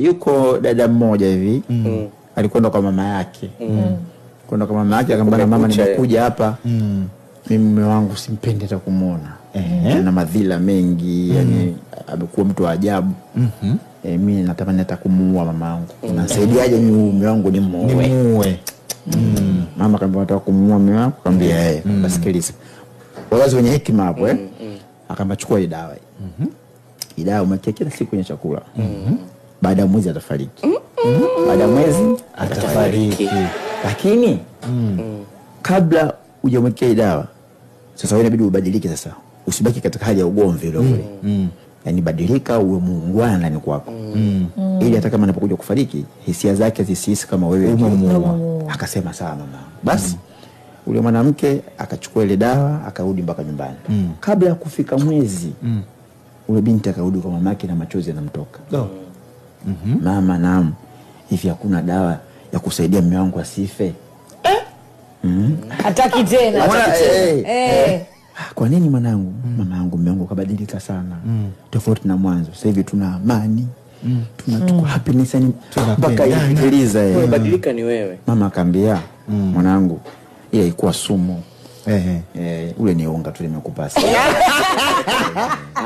yuko dada mmoja hivi alikwenda kwa mama yake. Kwenda kwa mama yake akamwambia mama, nimekuja hapa. Mimi mume wangu simpendi hata kumuona. Ana madhila mengi, yani amekuwa mtu wa ajabu. Mimi natamani hata kumuua mamangu. Unasaidiaje mimi mume wangu nimuue? Mama akamwambia nataka kumuua mume wako. Akamwambia yeye basikiliza. Wazazi wenye hekima hapo akamchukua ile dawa. Dawa umetia kila siku kwenye chakula. Baada ya mwezi atafariki. Baada ya mwezi atafariki. Lakini kabla hujamwekea dawa, sasa wewe inabidi ubadilike sasa. Usibaki katika hali ya ugomvi ile ule. Yaani badilika, uwe muungwana ndani kwako. Ili hata kama anapokuja kufariki, hisia zake zisihisi kama wewe umemuua. Akasema sawa mama. Basi ule mwanamke akachukua ile dawa, akarudi mpaka nyumbani. Kabla ya kufika mwezi, ule binti akarudi kwa mamake na machozi yanamtoka. Mama, naam, hivi hakuna dawa ya kusaidia mume wangu asife? Hataki tena. Kwa nini mwanangu? Mama yangu, mume wangu kabadilika sana. Tofauti na mwanzo. Sasa hivi tuna amani. Tuko happiness, yani mpaka ilikiliza yeye. Badilika ni wewe. Mama akamwambia, mwanangu, ile ilikuwa sumu. Ule ni unga tu nimekupasa.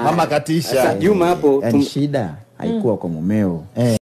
Mama katisha. Juma hapo yani shida haikuwa kwa mumeo.